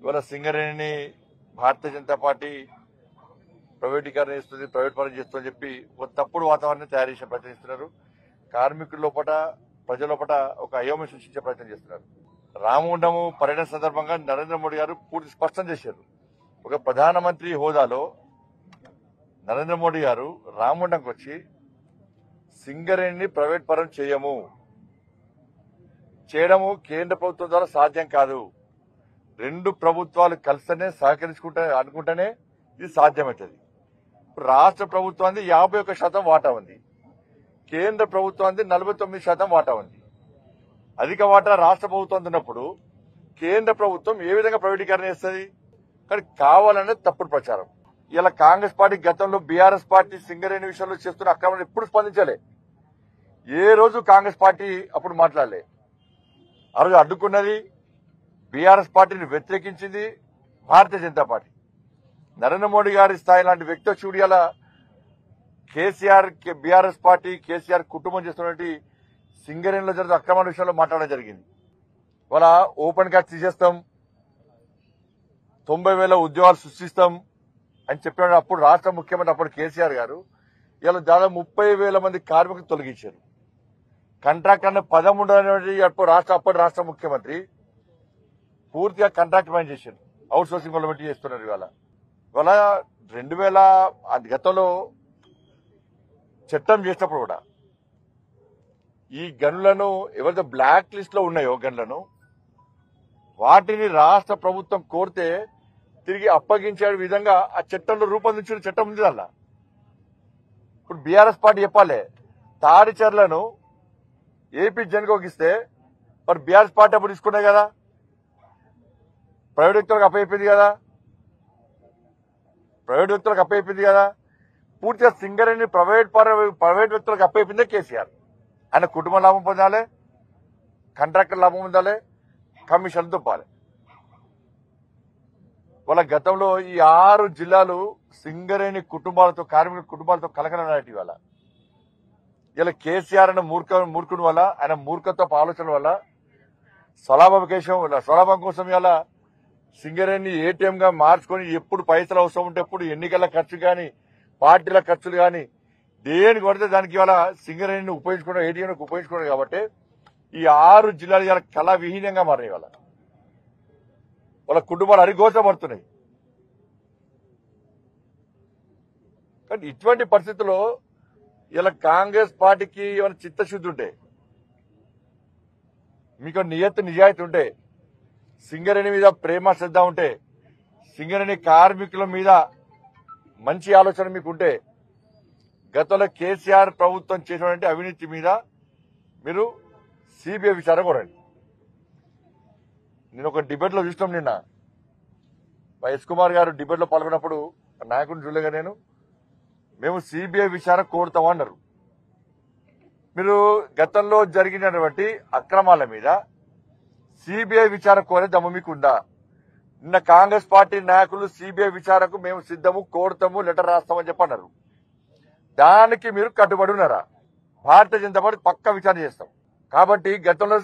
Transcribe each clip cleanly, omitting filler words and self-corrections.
ఇవాళ సింగరేణిని భారతీయ జనతా పార్టీ ప్రైవేటీకరణ చేస్తుంది, ప్రైవేట్ పరం చేస్తుందని చెప్పి ఒక తప్పుడు వాతావరణం తయారు చేసే ప్రయత్నం చేస్తున్నారు. కార్మికుల లోపల ప్రజల లోపల ఒక అయోమయం సృష్టించే ప్రయత్నం చేస్తున్నారు. రామగుండము పర్యటన సందర్భంగా నరేంద్ర మోడీ గారు పూర్తి స్పష్టం చేశారు. ఒక ప్రధానమంత్రి హోదాలో నరేంద్ర మోడీ గారు రామగుండంకి వచ్చి సింగరేణిని ప్రైవేట్ పరం చేయడము కేంద్ర ప్రభుత్వం ద్వారా సాధ్యం కాదు. రెండు ప్రభుత్వాలు కలిసినే అనుకుంటేనే ఇది సాధ్యమవుతుంది. ఇప్పుడు రాష్ట్ర ప్రభుత్వానికి 51% వాటా ఉంది, కేంద్ర ప్రభుత్వానికి 49% వాటా ఉంది. అధిక వాటా రాష్ట్ర ప్రభుత్వం ఉన్నప్పుడు కేంద్ర ప్రభుత్వం ఏ విధంగా ప్రైవేటీకరణ చేస్తుంది? కానీ కావాలనేది తప్పుడు ప్రచారం. ఇలా కాంగ్రెస్ పార్టీ గతంలో బీఆర్ఎస్ పార్టీ సింగరేణి విషయంలో చేస్తున్న అక్రమణ ఎప్పుడు స్పందించలే. ఏ రోజు కాంగ్రెస్ పార్టీ అప్పుడు మాట్లాడలే. ఆ రోజు అడ్డుకున్నది బీఆర్ఎస్ పార్టీని వ్యతిరేకించింది భారతీయ జనతా పార్టీ. నరేంద్ర మోడీ గారి స్థాయి లాంటి వ్యక్తి చూడియాల కేసీఆర్ బీఆర్ఎస్ పార్టీ కేసీఆర్ కుటుంబం చేస్తున్నటువంటి సింగరేణిలో జరుగుతున్న అక్రమణ విషయంలో మాట్లాడడం జరిగింది. ఇవాళ ఓపెన్ కాస్ట్ తీసేస్తాం, 90,000 ఉద్యోగాలు సృష్టిస్తాం అని చెప్పిన అప్పుడు రాష్ట్ర ముఖ్యమంత్రి అప్పుడు కేసీఆర్ గారు ఇలా దాదాపు 30,000 మంది కార్మికులు తొలగించారు. కాంట్రాక్ట్ అనే పదం ఉండని అప్పటి రాష్ట్ర ముఖ్యమంత్రి పూర్తిగా కాంట్రాక్ట్ పని చేశారు, అవుట్ సోర్సింగ్ పెట్టి చేస్తున్నారు. ఇవాళ 2000 గతంలో చట్టం చేసినప్పుడు కూడా ఈ గనులను ఎవరైతే బ్లాక్ లిస్ట్ లో ఉన్నాయో గనులను వాటిని రాష్ట్ర ప్రభుత్వం కోరితే తిరిగి అప్పగించే విధంగా ఆ చట్టంలో రూపొందించిన చట్టం ఉంది. అలా ఇప్పుడు బీఆర్ఎస్ పార్టీ చెప్పాలి, తాడిచర్లను ఏపీ జన్కోకి ఇస్తే మరి బీఆర్ఎస్ పార్టీ అప్పుడు తీసుకున్నాయి కదా, ప్రైవేట్ వ్యక్తులకు అప్పయిపోయింది కదా. పూర్తిగా సింగరేణి ప్రైవేట్ వ్యక్తులకు అప్పయిపోయిందే కేసీఆర్. ఆయన కుటుంబ లాభం పొందాలి, కాంట్రాక్టర్ లాభం పొందాలి, కమిషన్లు దుప్పాలి. వాళ్ళ గతంలో ఈ 6 జిల్లాలు సింగరేణి కుటుంబాలతో కార్మికుల కుటుంబాలతో కలకలనాటి. ఇవాళ ఇలా కేసీఆర్ అనే మూర్ఖుని వల్ల ఆయన మూర్ఖత్వ ఆలోచన వల్ల స్వలాభం కోసం ఇలా సింగరేణి ఏటీఎం గా మార్చుకొని ఎప్పుడు పైసలు అవసరం ఉంటే ఎప్పుడు ఎన్నికల ఖర్చు గాని పార్టీల ఖర్చులు గాని దేని కొడితే దానికి ఇవాళ సింగరేణిని ఉపయోగించుకోవడం ఏటీఎం ఉపయోగించుకోవడం కాబట్టి ఈ 6 జిల్లాలు ఇవాళ కళా విహీనంగా మారినాయి. వాళ్ళ కుటుంబాలు అరిగోచబడుతున్నాయి. కానీ ఇటువంటి పరిస్థితుల్లో ఇలా కాంగ్రెస్ పార్టీకి ఏమైనా చిత్తశుద్ధి ఉంటే, మీకు నిజాయితీ ఉంటే, సింగరేణి మీద ప్రేమ శ్రద్ధ ఉంటే, సింగరేణి కార్మికుల మీద మంచి ఆలోచన మీకుంటే గతంలో కేసీఆర్ ప్రభుత్వం చేసినటువంటి అవినీతి మీద మీరు సిబిఐ విచారణ కోరండి. నేను ఒక డిబేట్ లో చూసినాం నిన్న, ఎస్ కుమార్ గారు డిబేట్ లో పాల్గొన్నప్పుడు నాయకుడిని చూడలేగా నేను, మేము సిబిఐ విచారణ కోరుతాం అన్నారు. మీరు గతంలో జరిగినటువంటి అక్రమాల మీద సిబిఐ విచారణ కోరే దమ్ము మీకుందా? నిన్న కాంగ్రెస్ పార్టీ నాయకులు సిబిఐ విచారణకు మేము సిద్ధము, కోరుతాము, లెటర్ రాస్తామని చెప్పన్నారు. దానికి మీరు కట్టుబడి ఉన్నారా? భారతీయ జనతా పార్టీ పక్కా విచారణ చేస్తాం. కాబట్టి గతంలో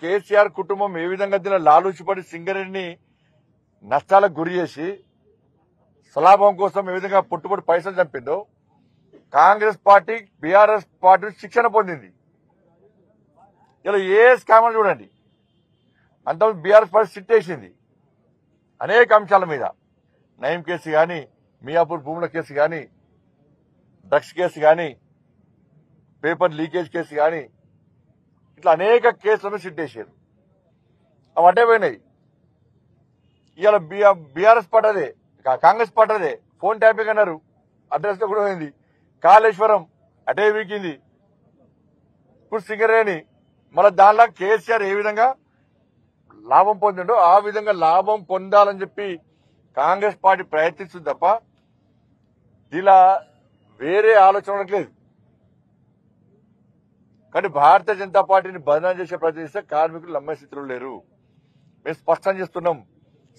కేసీఆర్ కుటుంబం ఏ విధంగా దీనిలో లాలూచిపడి సింగరేణిని నష్టాలకు గురి చేసి స్వలాభం కోసం ఏ విధంగా పుట్టుబడి పైసలు చంపిందో కాంగ్రెస్ పార్టీ బీఆర్ఎస్ పార్టీ శిక్షణ పొందింది. ఇలా ఏ స్కామర్ చూడండి, అంత బీఆర్ఎస్ పార్టీ సిట్ వేసింది అనేక అంశాల మీద. నయం కేసు కానీ, మియాపూర్ భూముల కేసు కానీ, డ్రగ్స్ కేసు కానీ, పేపర్ లీకేజ్ కేసు కానీ, ఇట్లా అనేక కేసులను సిట్ వేసారు. అవి అడ్డే పోయినాయి. ఇవాళ బీఆర్ఎస్ పార్టీ అదే, కాంగ్రెస్ పార్టీ అదే ఫోన్ ట్యాపింగ్ అన్నారు, అడ్రస్ కూడా పోయింది. కాళేశ్వరం అటే వీకింది. ఇప్పుడు సింగరేణి మళ్ళీ దానిలో కేసీఆర్ ఏ విధంగా లాభం పొందిండో ఆ విధంగా లాభం పొందాలని చెప్పి కాంగ్రెస్ పార్టీ ప్రయత్నిస్తుంది తప్ప ఇలా వేరే ఆలోచన లేదు. కానీ భారతీయ జనతా పార్టీని బదనాం చేసే ప్రయత్నిస్తే కార్మికులు నమ్మే స్థితిలో లేరు. మేము స్పష్టం చేస్తున్నాం,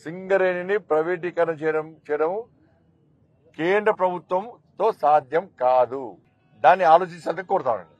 సింగరేణిని ప్రైవేటీకరణ చేయడం కేంద్ర ప్రభుత్వంతో సాధ్యం కాదు. దాన్ని ఆలోచించాలని కోరుతామండి.